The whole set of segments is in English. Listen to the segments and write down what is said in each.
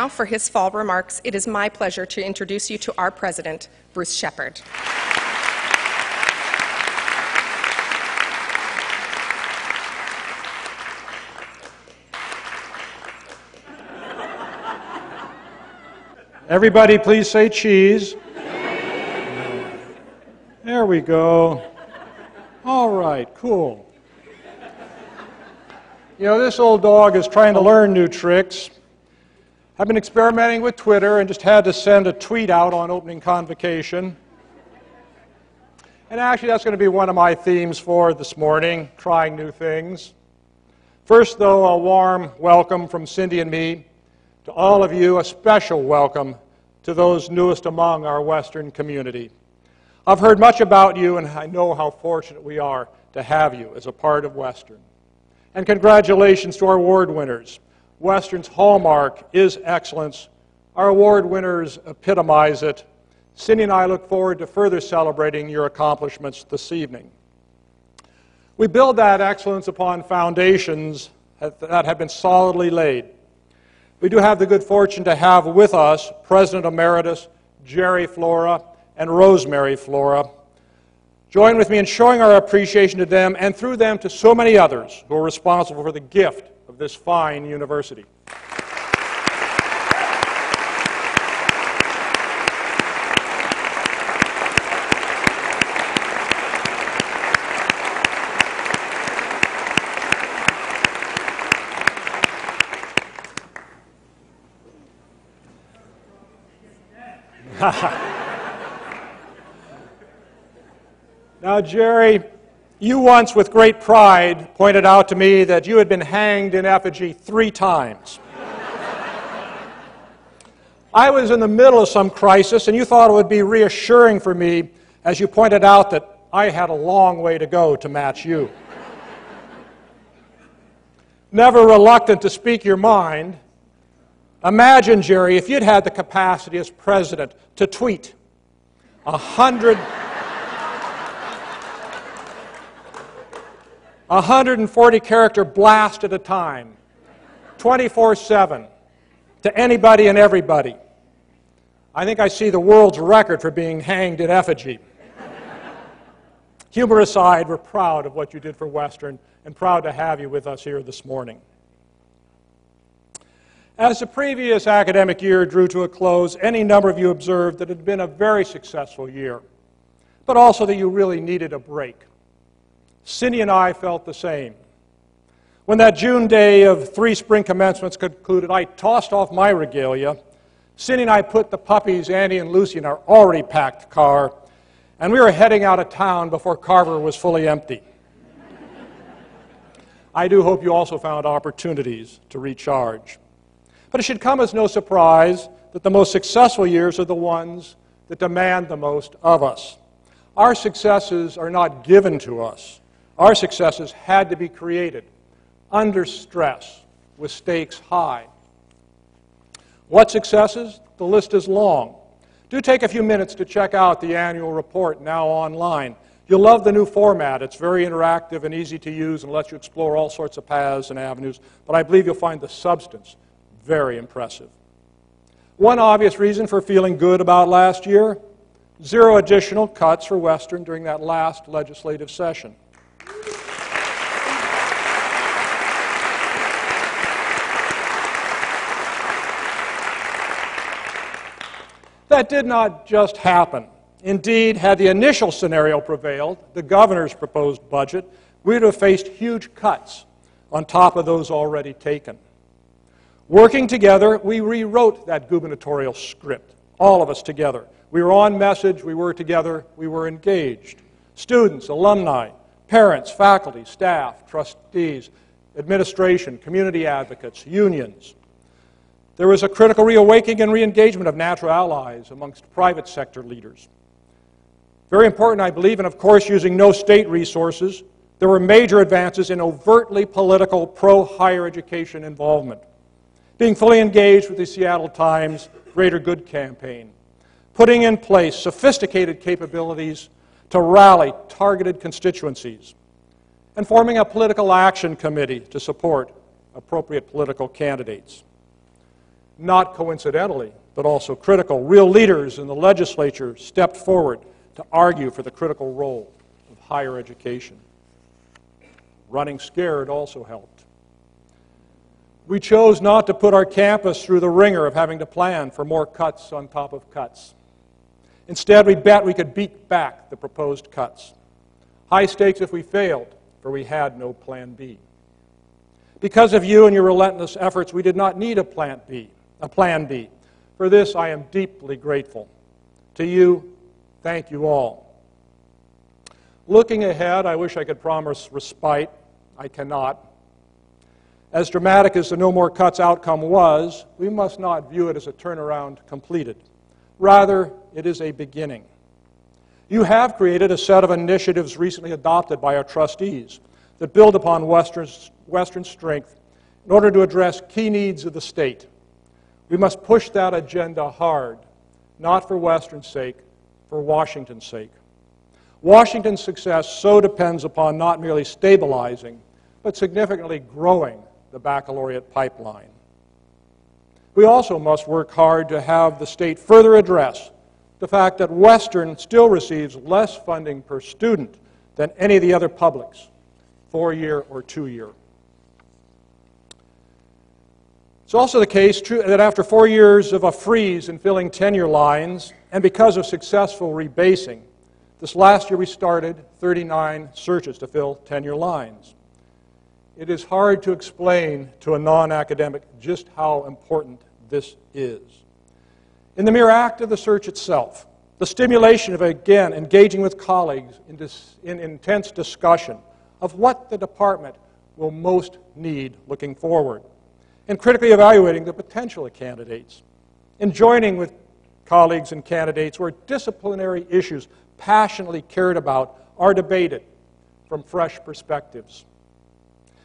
now, for his fall remarks, it is my pleasure to introduce you to our president, Bruce Shepard. Everybody, please say cheese. There we go. All right, cool. You know, this old dog is trying to learn new tricks. I've been experimenting with Twitter and just had to send a tweet out on opening Convocation. And actually, that's going to be one of my themes for this morning, trying new things. First, though, a warm welcome from Cindy and me to all of you, a special welcome to those newest among our Western community. I've heard much about you, and I know how fortunate we are to have you as a part of Western. And congratulations to our award winners. Western's hallmark is excellence. Our award winners epitomize it. Cindy and I look forward to further celebrating your accomplishments this evening. We build that excellence upon foundations that have been solidly laid. We do have the good fortune to have with us President Emeritus Jerry Flora and Rosemary Flora. Join with me in showing our appreciation to them and through them to so many others who are responsible for the gift of this fine university. Now, Jerry, you once, with great pride, pointed out to me that you had been hanged in effigy 3 times. I was in the middle of some crisis, and you thought it would be reassuring for me as you pointed out that I had a long way to go to match you. Never reluctant to speak your mind, imagine, Jerry, if you'd had the capacity as president to tweet 140-character blast at a time, 24/7, to anybody and everybody. I think I see the world's record for being hanged in effigy. Humor aside, we're proud of what you did for Western and proud to have you with us here this morning. As the previous academic year drew to a close, any number of you observed that it had been a very successful year, but also that you really needed a break. Cindy and I felt the same. When that June day of 3 spring commencements concluded, I tossed off my regalia. Cindy and I put the puppies, Annie and Lucy, in our already packed car, and we were heading out of town before Carver was fully empty. I do hope you also found opportunities to recharge. But it should come as no surprise that the most successful years are the ones that demand the most of us. Our successes are not given to us. Our successes had to be created under stress with stakes high. What successes? The list is long. Do take a few minutes to check out the annual report now online. You'll love the new format. It's very interactive and easy to use and lets you explore all sorts of paths and avenues, but I believe you'll find the substance very impressive. One obvious reason for feeling good about last year, 0 additional cuts for Western during that last legislative session. That did not just happen. Indeed, had the initial scenario prevailed, the governor's proposed budget, we would have faced huge cuts on top of those already taken. Working together, we rewrote that gubernatorial script, all of us together. We were on message, we were together, we were engaged. Students, alumni, parents, faculty, staff, trustees, administration, community advocates, unions. There was a critical reawakening and re-engagement of natural allies amongst private sector leaders. Very important, I believe, and of course using no state resources, there were major advances in overtly political pro-higher education involvement. Being fully engaged with the Seattle Times Greater Good campaign, putting in place sophisticated capabilities to rally targeted constituencies, and forming a political action committee to support appropriate political candidates. Not coincidentally, but also critical, real leaders in the legislature stepped forward to argue for the critical role of higher education. Running scared also helped. We chose not to put our campus through the ringer of having to plan for more cuts on top of cuts. Instead, we bet we could beat back the proposed cuts. High stakes if we failed, for we had no plan B. Because of you and your relentless efforts, we did not need a plan B. For this, I am deeply grateful. To you, thank you all. Looking ahead, I wish I could promise respite. I cannot. As dramatic as the no more cuts outcome was, we must not view it as a turnaround completed. Rather, it is a beginning. You have created a set of initiatives recently adopted by our trustees that build upon Western strength in order to address key needs of the state. We must push that agenda hard, not for Western's sake, for Washington's sake. Washington's success so depends upon not merely stabilizing, but significantly growing the baccalaureate pipeline. We also must work hard to have the state further address the fact that Western still receives less funding per student than any of the other publics, 4-year or 2-year. It's also the case that after 4 years of a freeze in filling tenure lines, and because of successful rebasing, this last year we started 39 searches to fill tenure lines. It is hard to explain to a non-academic just how important this is. In the mere act of the search itself, the stimulation of, again, engaging with colleagues in intense discussion of what the department will most need looking forward, and critically evaluating the potential of candidates, and joining with colleagues and candidates where disciplinary issues passionately cared about are debated from fresh perspectives.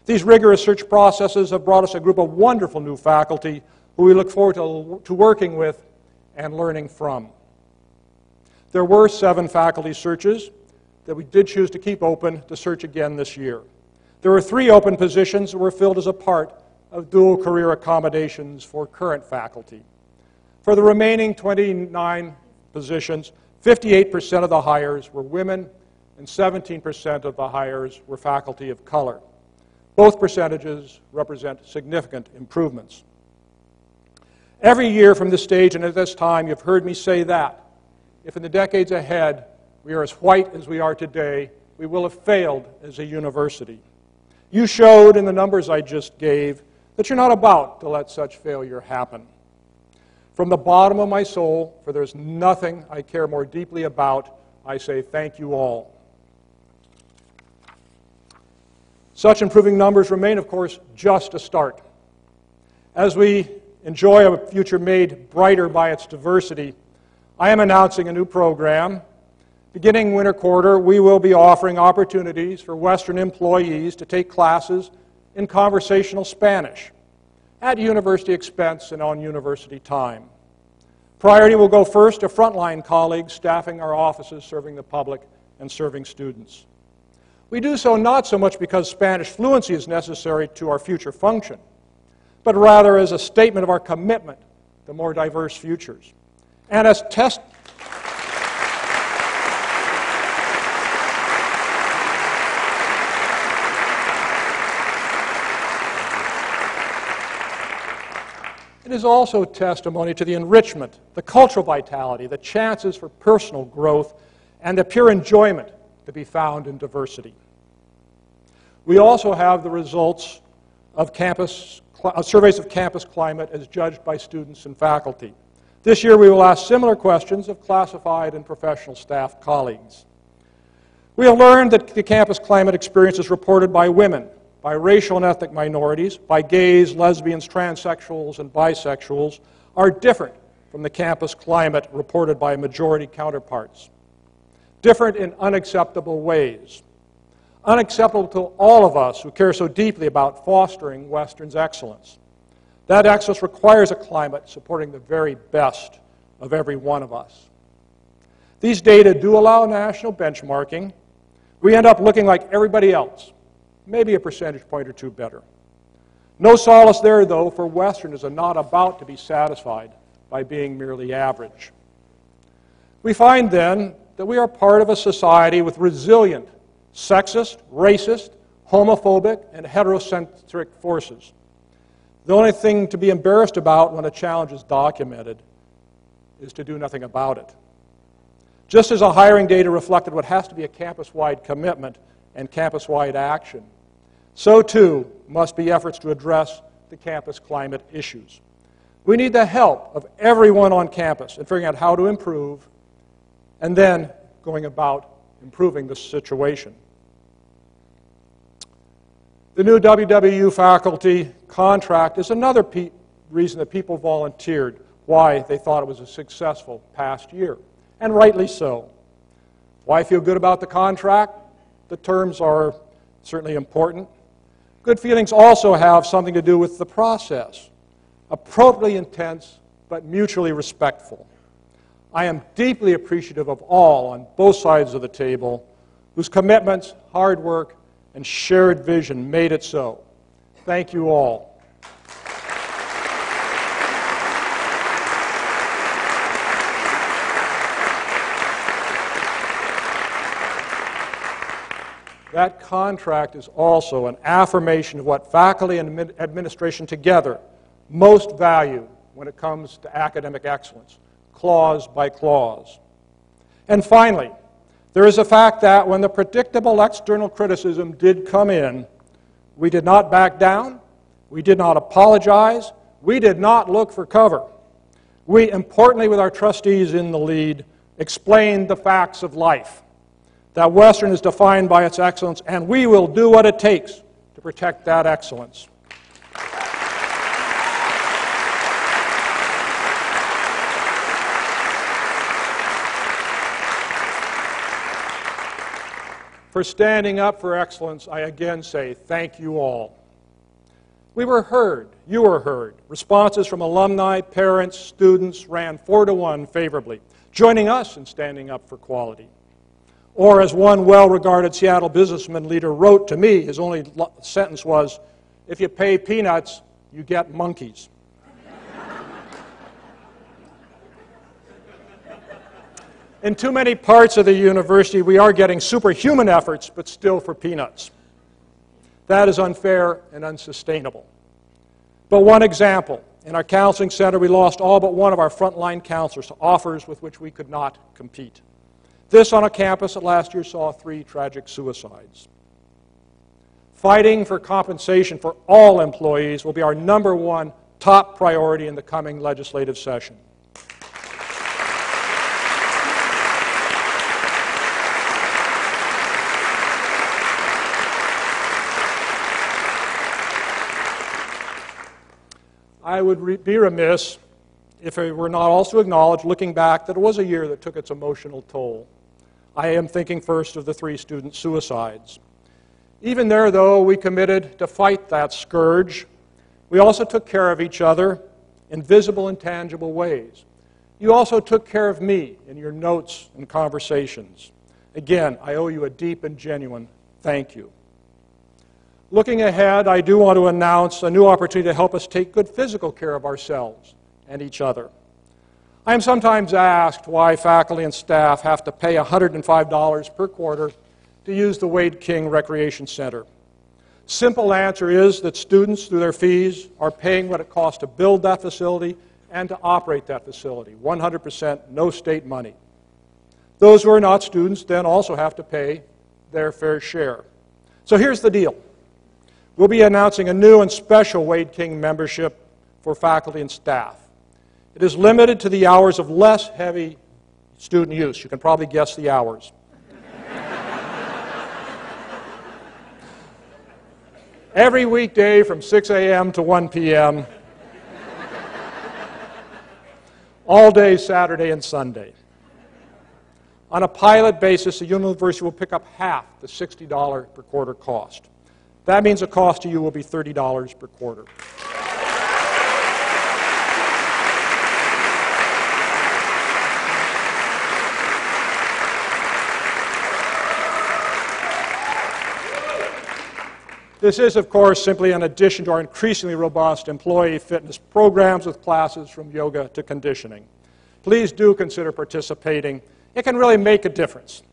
These rigorous search processes have brought us a group of wonderful new faculty who we look forward to working with and learning from. There were 7 faculty searches that we did choose to keep open to search again this year. There were 3 open positions that were filled as a part of dual career accommodations for current faculty. For the remaining 29 positions, 58% of the hires were women and 17% of the hires were faculty of color. Both percentages represent significant improvements. Every year from this stage and at this time, you've heard me say that if in the decades ahead we are as white as we are today, we will have failed as a university. You showed in the numbers I just gave that you're not about to let such failure happen. From the bottom of my soul, for there's nothing I care more deeply about, I say thank you all. Such improving numbers remain, of course, just a start. As we enjoy a future made brighter by its diversity, I am announcing a new program. Beginning winter quarter, we will be offering opportunities for Western employees to take classes in conversational Spanish at university expense and on university time. Priority will go first to frontline colleagues staffing our offices, serving the public and serving students. We do so not so much because Spanish fluency is necessary to our future function, but rather as a statement of our commitment to more diverse futures. And as it is also testimony to the enrichment, the cultural vitality, the chances for personal growth, and the pure enjoyment to be found in diversity. We also have the results of surveys of campus climate as judged by students and faculty. This year we will ask similar questions of classified and professional staff colleagues. We have learned that the campus climate experiences reported by women, by racial and ethnic minorities, by gays, lesbians, transsexuals, and bisexuals are different from the campus climate reported by majority counterparts. Different in unacceptable ways. Unacceptable to all of us who care so deeply about fostering Western's excellence. That excellence requires a climate supporting the very best of every one of us. These data do allow national benchmarking. We end up looking like everybody else, maybe a percentage point or 2 better. No solace there, though, for Westerners are not about to be satisfied by being merely average. We find, then, that we are part of a society with resilient, sexist, racist, homophobic, and heterocentric forces. The only thing to be embarrassed about when a challenge is documented is to do nothing about it. Just as the hiring data reflected what has to be a campus-wide commitment and campus-wide action, so too must be efforts to address the campus climate issues. We need the help of everyone on campus in figuring out how to improve and then going about improving the situation. The new WWU faculty contract is another reason that people volunteered why they thought it was a successful past year, and rightly so. Why feel good about the contract? The terms are certainly important. Good feelings also have something to do with the process. Appropriately intense, but mutually respectful. I am deeply appreciative of all on both sides of the table whose commitments, hard work, and shared vision made it so. Thank you all. That contract is also an affirmation of what faculty and administration together most value when it comes to academic excellence, clause by clause. And finally, there is the fact that when the predictable external criticism did come in, we did not back down, we did not apologize, we did not look for cover. We, importantly with our trustees in the lead, explained the facts of life. That Western is defined by its excellence, and we will do what it takes to protect that excellence. For standing up for excellence, I again say thank you all. We were heard. You were heard. Responses from alumni, parents, students ran 4-to-1 favorably, joining us in standing up for quality. Or as one well-regarded Seattle businessman leader wrote to me, his only sentence was, "If you pay peanuts, you get monkeys." In too many parts of the university, we are getting superhuman efforts, but still for peanuts. That is unfair and unsustainable. But one example, in our counseling center, we lost all but one of our frontline counselors to offers with which we could not compete. This on a campus that last year saw 3 tragic suicides. Fighting for compensation for all employees will be our #1 top priority in the coming legislative session. I would be remiss if it were not also acknowledged, looking back, that it was a year that took its emotional toll. I am thinking first of the 3 student suicides. Even there, though, we committed to fight that scourge. We also took care of each other in visible and tangible ways. You also took care of me in your notes and conversations. Again, I owe you a deep and genuine thank you. Looking ahead, I do want to announce a new opportunity to help us take good physical care of ourselves and each other. I am sometimes asked why faculty and staff have to pay $105 per quarter to use the Wade King Recreation Center. Simple answer is that students, through their fees, are paying what it costs to build that facility and to operate that facility. 100% no state money. Those who are not students then also have to pay their fair share. So here's the deal. We'll be announcing a new and special Wade King membership for faculty and staff. It is limited to the hours of less heavy student use. You can probably guess the hours. Every weekday from 6 a.m. to 1 p.m., all day Saturday and Sunday. On a pilot basis, the university will pick up half the $60 per quarter cost. That means the cost to you will be $30 per quarter. This is, of course, simply an addition to our increasingly robust employee fitness programs with classes from yoga to conditioning. Please do consider participating. It can really make a difference.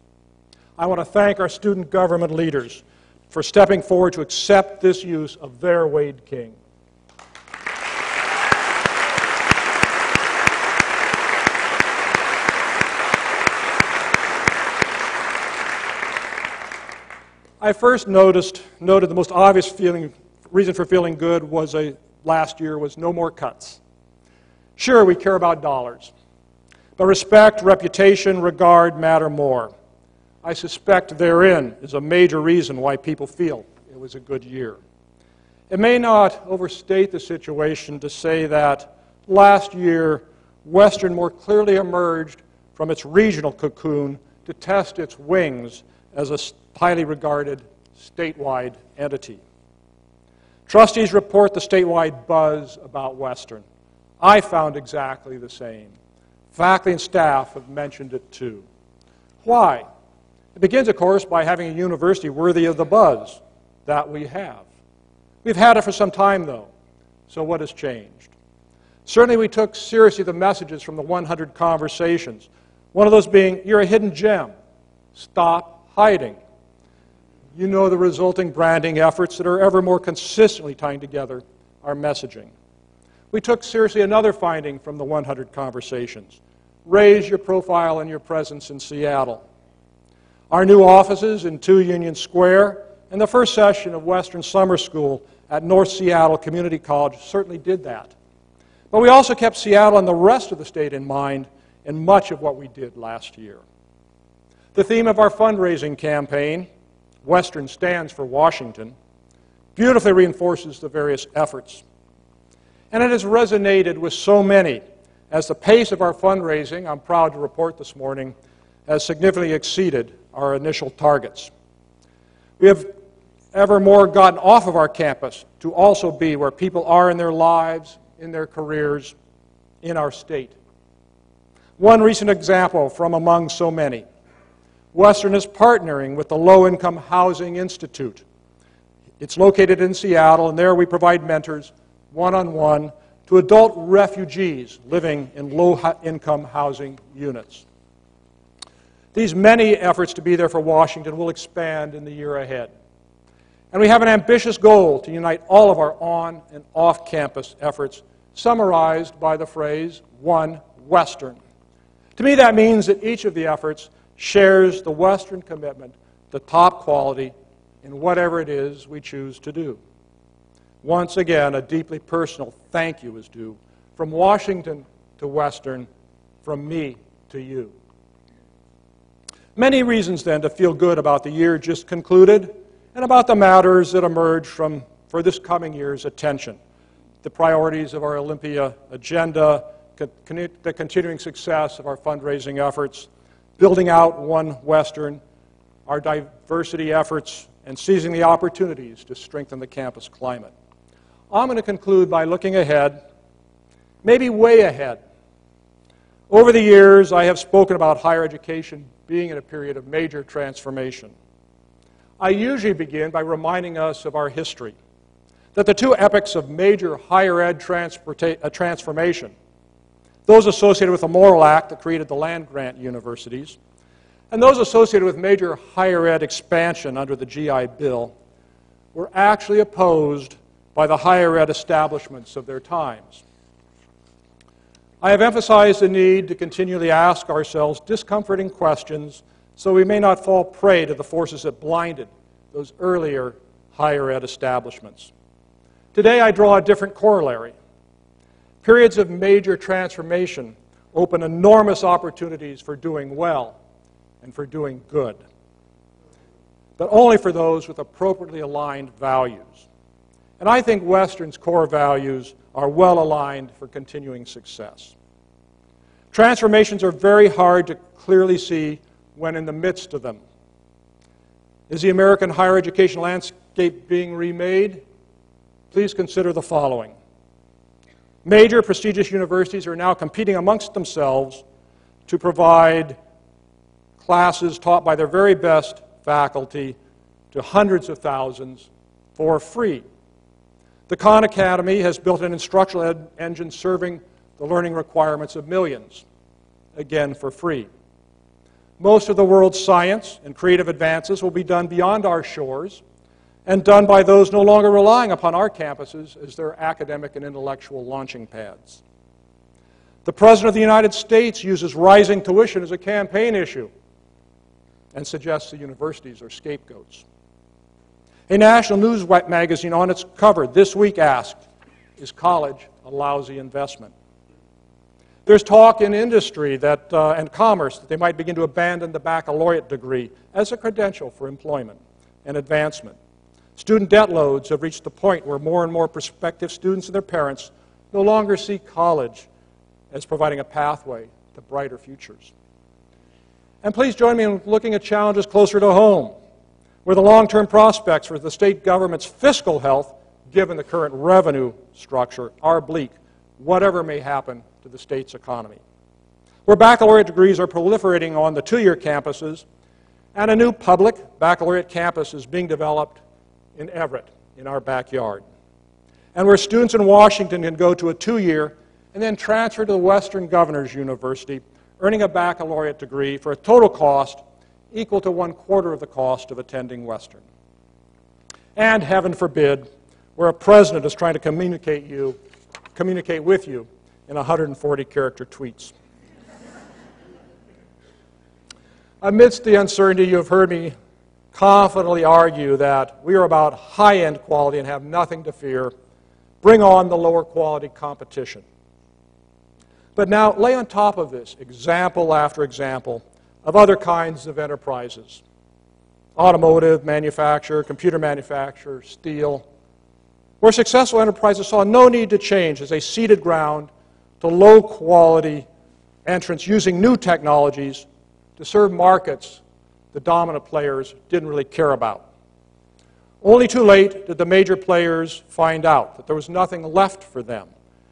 I want to thank our student government leaders for stepping forward to accept this use of their Wade King. I first noted the most obvious reason for feeling good was last year was no more cuts. Sure, we care about dollars, but respect, reputation, regard matter more. I suspect therein is a major reason why people feel it was a good year. It may not overstate the situation to say that last year, Western more clearly emerged from its regional cocoon to test its wings as a highly regarded statewide entity. Trustees report the statewide buzz about Western. I found exactly the same. Faculty and staff have mentioned it too. Why? It begins, of course, by having a university worthy of the buzz that we have. We've had it for some time, though. So what has changed? Certainly we took seriously the messages from the 100 conversations. One of those being, you're a hidden gem. Stop hiding. You know the resulting branding efforts that are ever more consistently tying together our messaging. We took seriously another finding from the 100 conversations. Raise your profile and your presence in Seattle. Our new offices in 2 Union Square and the first session of Western Summer School at North Seattle Community College certainly did that. But we also kept Seattle and the rest of the state in mind in much of what we did last year. The theme of our fundraising campaign, Western stands for Washington, beautifully reinforces the various efforts. And it has resonated with so many as the pace of our fundraising, I'm proud to report this morning, has significantly exceeded our initial targets. We have ever more gotten off of our campus to also be where people are in their lives, in their careers, in our state. One recent example from among so many. Western is partnering with the Low-Income Housing Institute. It's located in Seattle, and there we provide mentors, one-on-one, to adult refugees living in low-income housing units. These many efforts to be there for Washington will expand in the year ahead. And we have an ambitious goal to unite all of our on- and off-campus efforts, summarized by the phrase, One Western. To me, that means that each of the efforts shares the Western commitment to top quality in whatever it is we choose to do. Once again, a deeply personal thank you is due from Washington to Western, from me to you. Many reasons, then, to feel good about the year just concluded and about the matters that emerge for this coming year's attention. The priorities of our Olympia agenda, the continuing success of our fundraising efforts, building out One Western, our diversity efforts, and seizing the opportunities to strengthen the campus climate. I'm going to conclude by looking ahead, maybe way ahead. Over the years, I have spoken about higher education being in a period of major transformation. I usually begin by reminding us of our history, that the 2 epochs of major higher ed transformation, those associated with the Morrill Act that created the land-grant universities, and those associated with major higher ed expansion under the GI Bill, were actually opposed by the higher ed establishments of their times. I have emphasized the need to continually ask ourselves discomforting questions so we may not fall prey to the forces that blinded those earlier higher ed establishments. Today I draw a different corollary. Periods of major transformation open enormous opportunities for doing well and for doing good, but only for those with appropriately aligned values. And I think Western's core values are well aligned for continuing success. Transformations are very hard to clearly see when in the midst of them. Is the American higher education landscape being remade? Please consider the following. Major prestigious universities are now competing amongst themselves to provide classes taught by their very best faculty to hundreds of thousands for free. The Khan Academy has built an instructional engine serving the learning requirements of millions, again for free. Most of the world's science and creative advances will be done beyond our shores and done by those no longer relying upon our campuses as their academic and intellectual launching pads. The President of the United States uses rising tuition as a campaign issue and suggests the universities are scapegoats. A national news magazine on its cover this week asked, "Is college a lousy investment?" There's talk in industry that, and commerce that they might begin to abandon the baccalaureate degree as a credential for employment and advancement. Student debt loads have reached the point where more and more prospective students and their parents no longer see college as providing a pathway to brighter futures. And please join me in looking at challenges closer to home, where the long-term prospects for the state government's fiscal health, given the current revenue structure, are bleak, whatever may happen to the state's economy. Where baccalaureate degrees are proliferating on the two-year campuses, and a new public baccalaureate campus is being developed in Everett, in our backyard. And where students in Washington can go to a two-year and then transfer to the Western Governors University, earning a baccalaureate degree for a total cost equal to 1/4 of the cost of attending Western. And heaven forbid, where a president is trying to communicate with you in 140-character tweets. Amidst the uncertainty, you have heard me confidently argue that we are about high-end quality and have nothing to fear. Bring on the lower quality competition. But now lay on top of this example after example of other kinds of enterprises. Automotive manufacture, computer manufacture, steel, where successful enterprises saw no need to change as they ceded ground to low-quality entrants using new technologies to serve markets the dominant players didn't really care about. Only too late did the major players find out that there was nothing left for them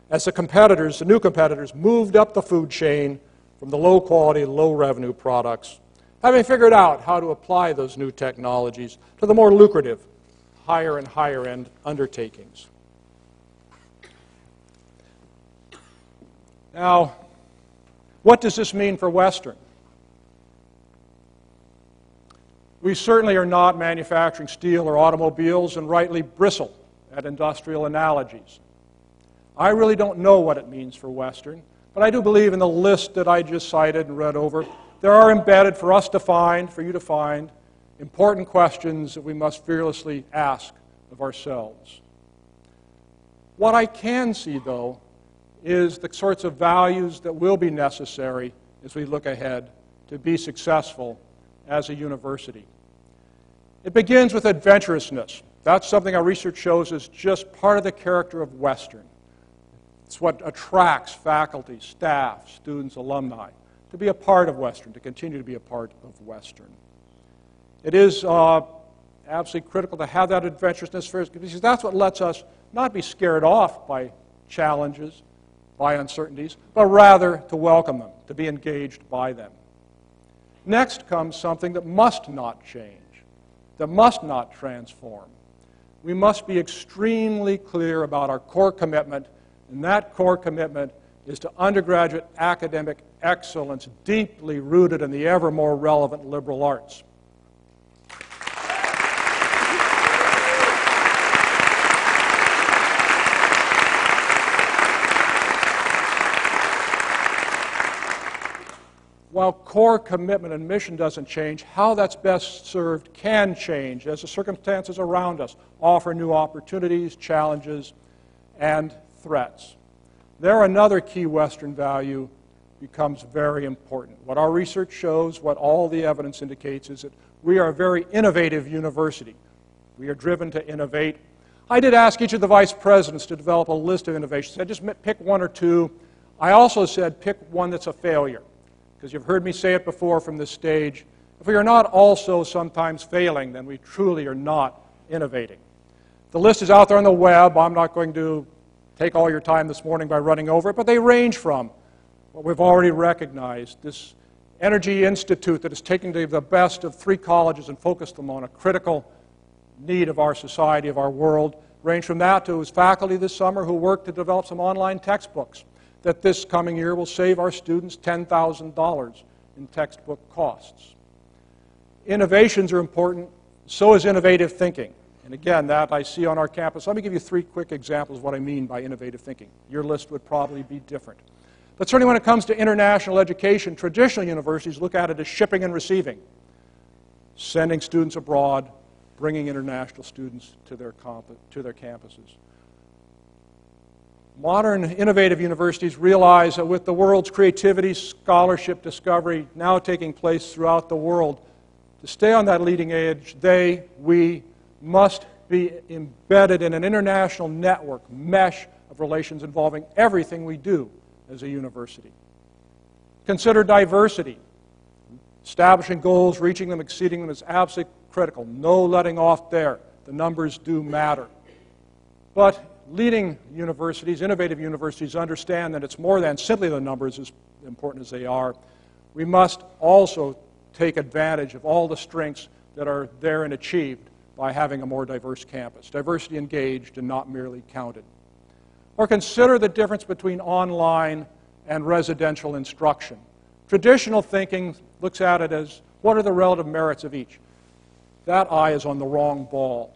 as the new competitors, moved up the food chain from the low-quality, low-revenue products, having figured out how to apply those new technologies to the more lucrative, higher and higher-end undertakings. Now, what does this mean for Western? We certainly are not manufacturing steel or automobiles and rightly bristle at industrial analogies. I really don't know what it means for Western, but I do believe in the list that I just cited and read over, there are embedded for us to find, for you to find, important questions that we must fearlessly ask of ourselves. What I can see, though, is the sorts of values that will be necessary as we look ahead to be successful as a university. It begins with adventurousness. That's something our research shows is just part of the character of Western. It's what attracts faculty, staff, students, alumni to be a part of Western, to continue to be a part of Western. It is absolutely critical to have that adventurousness first, because that's what lets us not be scared off by challenges, by uncertainties, but rather to welcome them, to be engaged by them. Next comes something that must not change, that must not transform. We must be extremely clear about our core commitment, and that core commitment is to undergraduate academic excellence deeply rooted in the ever more relevant liberal arts. While core commitment and mission doesn't change, how that's best served can change as the circumstances around us offer new opportunities, challenges, and threats. There, another key Western value becomes very important. What our research shows, what all the evidence indicates, is that we are a very innovative university. We are driven to innovate. I did ask each of the vice presidents to develop a list of innovations. I just pick one or two. I also said pick one that's a failure, because you've heard me say it before from this stage. If we are not also sometimes failing, then we truly are not innovating. The list is out there on the web. I'm not going to take all your time this morning by running over it, but they range from what we've already recognized, this Energy Institute that is taking the best of 3 colleges and focused them on a critical need of our society, of our world, range from that to his faculty this summer who worked to develop some online textbooks that this coming year will save our students $10,000 in textbook costs. Innovations are important, so is innovative thinking. And again, that I see on our campus. Let me give you 3 quick examples of what I mean by innovative thinking. Your list would probably be different. But certainly when it comes to international education, traditional universities look at it as shipping and receiving, sending students abroad, bringing international students to their campuses. Modern innovative universities realize that with the world's creativity, scholarship, discovery now taking place throughout the world, to stay on that leading edge, we must be embedded in an international network, mesh of relations involving everything we do as a university. Consider diversity. Establishing goals, reaching them, exceeding them is absolutely critical. No letting off there. The numbers do matter. But leading universities, innovative universities, understand that it's more than simply the numbers, as important as they are. We must also take advantage of all the strengths that are there and achieved by having a more diverse campus. Diversity engaged and not merely counted. Or consider the difference between online and residential instruction. Traditional thinking looks at it as, what are the relative merits of each? That eye is on the wrong ball.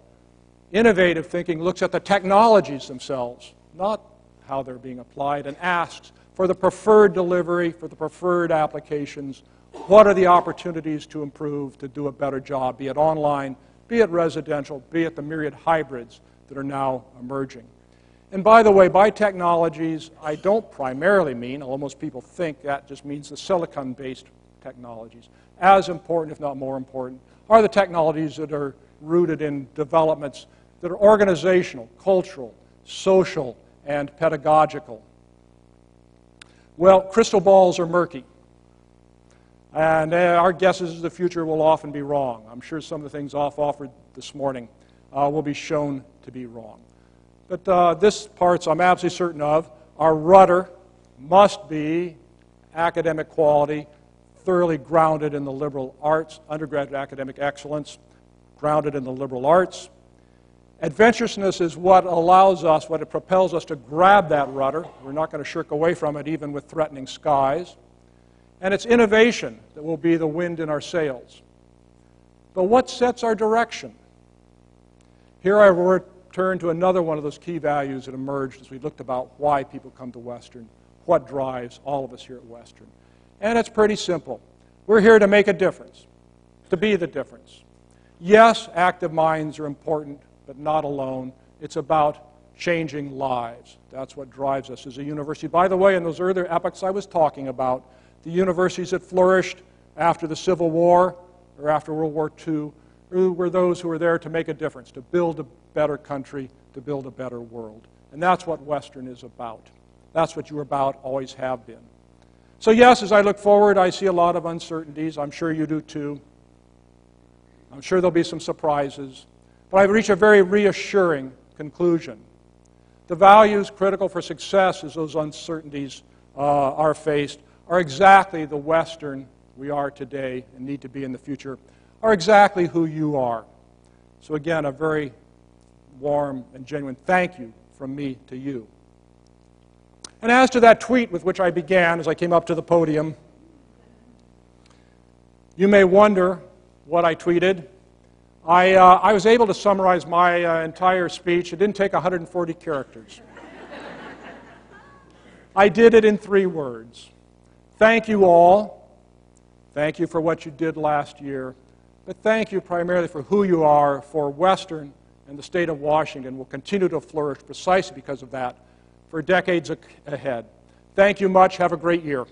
Innovative thinking looks at the technologies themselves, not how they're being applied, and asks for the preferred delivery, for the preferred applications. What are the opportunities to improve, to do a better job, be it online, be it residential, be it the myriad hybrids that are now emerging. And by the way, by technologies, I don't primarily mean, although most people think that just means the silicon-based technologies. As important, if not more important, are the technologies that are rooted in developments that are organizational, cultural, social, and pedagogical. Well, crystal balls are murky. And our guesses of the future will often be wrong. I'm sure some of the things offered this morning will be shown to be wrong. But this part, I'm absolutely certain of, our rudder must be academic quality, thoroughly grounded in the liberal arts, undergraduate academic excellence, grounded in the liberal arts. Adventurousness is what allows us, what it propels us to grab that rudder. We're not going to shirk away from it even with threatening skies. And it's innovation that will be the wind in our sails. But what sets our direction? Here I will return to another one of those key values that emerged as we looked about why people come to Western, what drives all of us here at Western. And it's pretty simple. We're here to make a difference, to be the difference. Yes, active minds are important, but not alone. It's about changing lives. That's what drives us as a university. By the way, in those earlier epochs I was talking about, the universities that flourished after the Civil War or after World War II were those who were there to make a difference, to build a better country, to build a better world. And that's what Western is about. That's what you're about, always have been. So yes, as I look forward, I see a lot of uncertainties. I'm sure you do too. I'm sure there'll be some surprises. But I've reached a very reassuring conclusion. The values critical for success as those uncertainties are faced are exactly the Western we are today and need to be in the future, are exactly who you are. So again, a very warm and genuine thank you from me to you. And as to that tweet with which I began as I came up to the podium, you may wonder what I tweeted. I was able to summarize my entire speech. It didn't take 140 characters. I did it in 3 words. Thank you all. Thank you for what you did last year. But thank you primarily for who you are, for Western and the state of Washington will continue to flourish precisely because of that for decades ahead. Thank you much. Have a great year.